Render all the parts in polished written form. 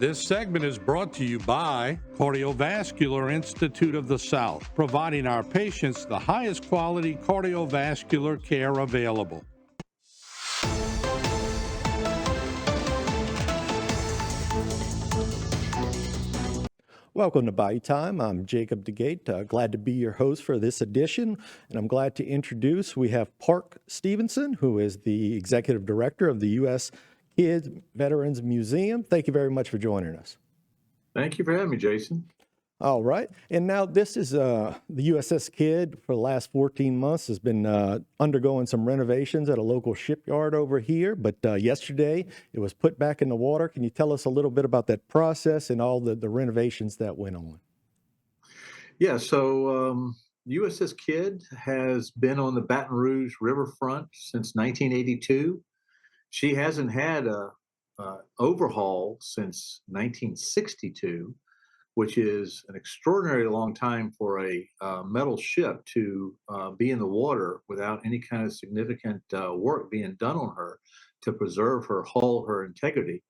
This segment is brought to you by Cardiovascular Institute of the South, providing our patients the highest quality cardiovascular care available. Welcome to Bayou Time. I'm Jacob DeGate. Glad to be your host for this edition. And I'm glad to introduce, we have Park Stevenson, who is the Executive Director of the U.S. Kids Veterans Museum. Thank you very much for joining us. Thank you for having me, Jason. All right. And now this is the USS Kidd for the last 14 months has been undergoing some renovations at a local shipyard over here. But yesterday it was put back in the water. Can you tell us a little bit about that process and all the renovations that went on? Yeah, so USS Kidd has been on the Baton Rouge riverfront since 1982. She hasn't had a overhaul since 1962, which is an extraordinarily long time for a metal ship to be in the water without any kind of significant work being done on her to preserve her hull, her integrity.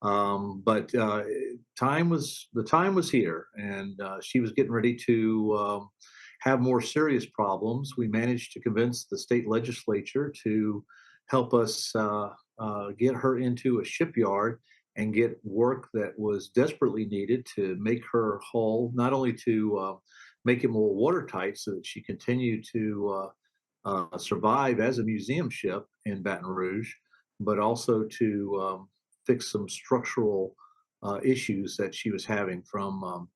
But the time was here, and she was getting ready to have more serious problems. We managed to convince the state legislature to help us get her into a shipyard and get work that was desperately needed to make her hull, not only to make it more watertight so that she continued to survive as a museum ship in Baton Rouge, but also to fix some structural issues that she was having from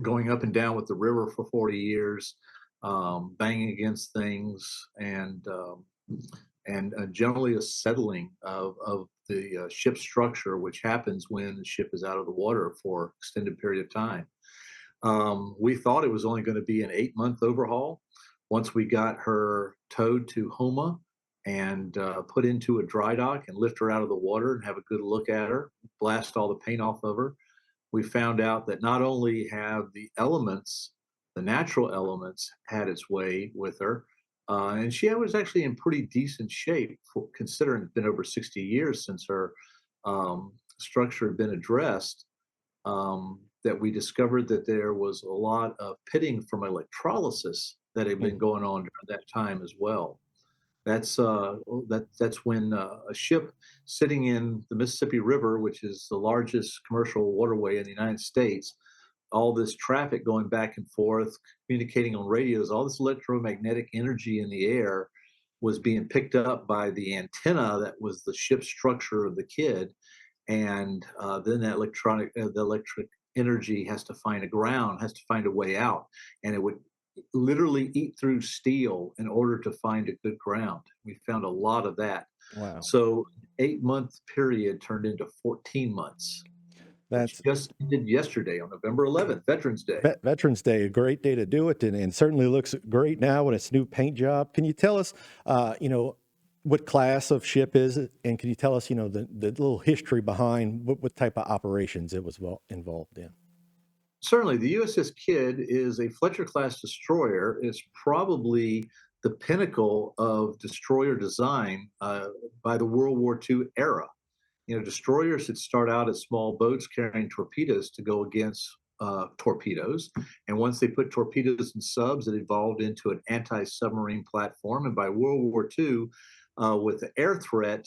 going up and down with the river for 40 years, banging against things, and generally a settling of the ship's structure, which happens when the ship is out of the water for an extended period of time. We thought it was only going to be an 8-month overhaul. Once we got her towed to Houma and put into a dry dock and lift her out of the water and have a good look at her, blast all the paint off of her, we found out that not only have the elements, the natural elements, had its way with her, and she was actually in pretty decent shape, considering it's been over 60 years since her structure had been addressed. That we discovered that there was a lot of pitting from electrolysis that had been going on during that time as well. That's when a ship sitting in the Mississippi River, which is the largest commercial waterway in the United States, all this traffic going back and forth, communicating on radios, all this electromagnetic energy in the air was being picked up by the antenna that was the ship's structure of the Kidd, and then that the electric energy has to find a ground, has to find a way out, and it would literally eat through steel in order to find a good ground. We found a lot of that. Wow. So 8-month period turned into 14 months. That's just ended yesterday on November 11th, Veterans Day. Veterans Day, a great day to do it, and certainly looks great now with its new paint job. Can you tell us, what class of ship is it? And can you tell us, the little history behind what type of operations it was involved in? Certainly, the USS Kidd is a Fletcher-class destroyer. It's probably the pinnacle of destroyer design by the World War II era. Destroyers had start out as small boats carrying torpedoes to go against torpedoes. And once they put torpedoes and subs, it evolved into an anti-submarine platform. And by World War II, with the air threat,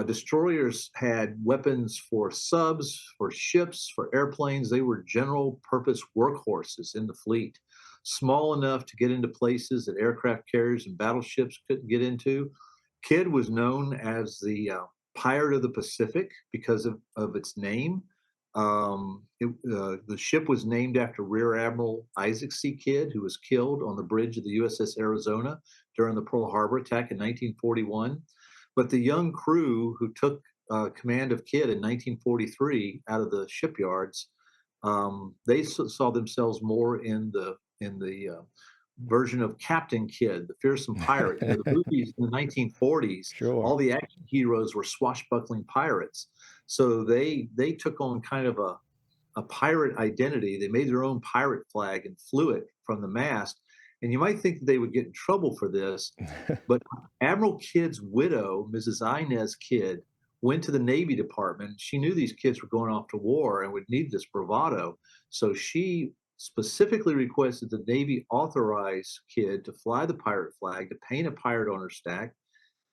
destroyers had weapons for subs, for ships, for airplanes. They were general purpose workhorses in the fleet, small enough to get into places that aircraft carriers and battleships couldn't get into. Kidd was known as the Pirate of the Pacific because of its name. The ship was named after Rear Admiral Isaac C. Kidd, who was killed on the bridge of the USS Arizona during the Pearl Harbor attack in 1941. But the young crew who took command of Kidd in 1943 out of the shipyards, they saw themselves more in the version of Captain Kidd, the fearsome pirate. The movies in the 1940s, Sure. all the action heroes were swashbuckling pirates. So they took on kind of a pirate identity. They made their own pirate flag and flew it from the mast. And you might think that they would get in trouble for this, but Admiral Kidd's widow, Mrs. Inez Kidd, went to the Navy Department. She knew these kids were going off to war and would need this bravado. So she specifically requested the Navy authorize Kidd to fly the pirate flag, to paint a pirate on her stack.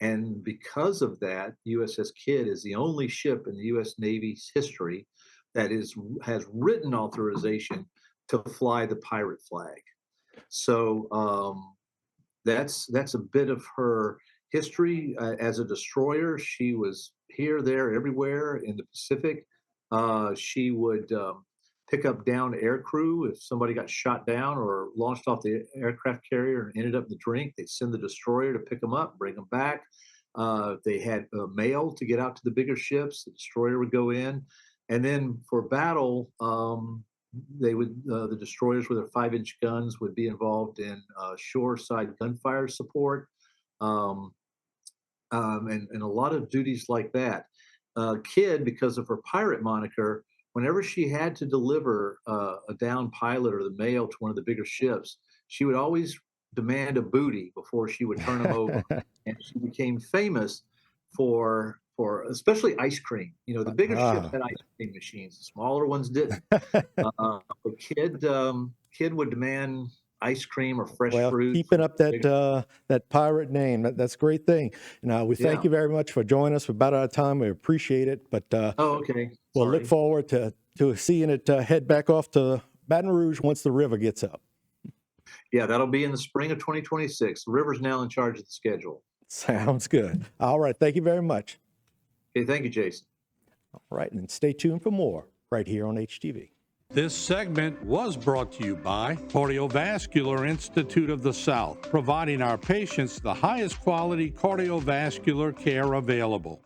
And because of that, USS Kidd is the only ship in the U.S. Navy's history that has written authorization to fly the pirate flag. So that's a bit of her history as a destroyer. She was here, there, everywhere in the Pacific. She would pick up downed aircrew if somebody got shot down or launched off the aircraft carrier and ended up in the drink. They'd send the destroyer to pick them up, bring them back. They had mail to get out to the bigger ships. The destroyer would go in, and then for battle, the destroyers with their 5-inch guns would be involved in shoreside gunfire support, and a lot of duties like that. Kidd, because of her pirate moniker, whenever she had to deliver a downed pilot or the mail to one of the bigger ships, she would always demand a booty before she would turn them over. And she became famous for especially ice cream. You know, the bigger ships had ice cream machines, the smaller ones didn't. But Kidd would demand ice cream or fresh Well, fruit. keeping up that pirate name, that's a great thing. And we thank you very much for joining us. We're about out of time. We appreciate it. But Oh, okay. we'll look forward to seeing it head back off to Baton Rouge once the river gets up. Yeah, that'll be in the spring of 2026. The river's now in charge of the schedule. Sounds good. All right. Thank you very much. Okay, thank you, Jason. All right. And stay tuned for more right here on HTV. This segment was brought to you by Cardiovascular Institute of the South, providing our patients the highest quality cardiovascular care available.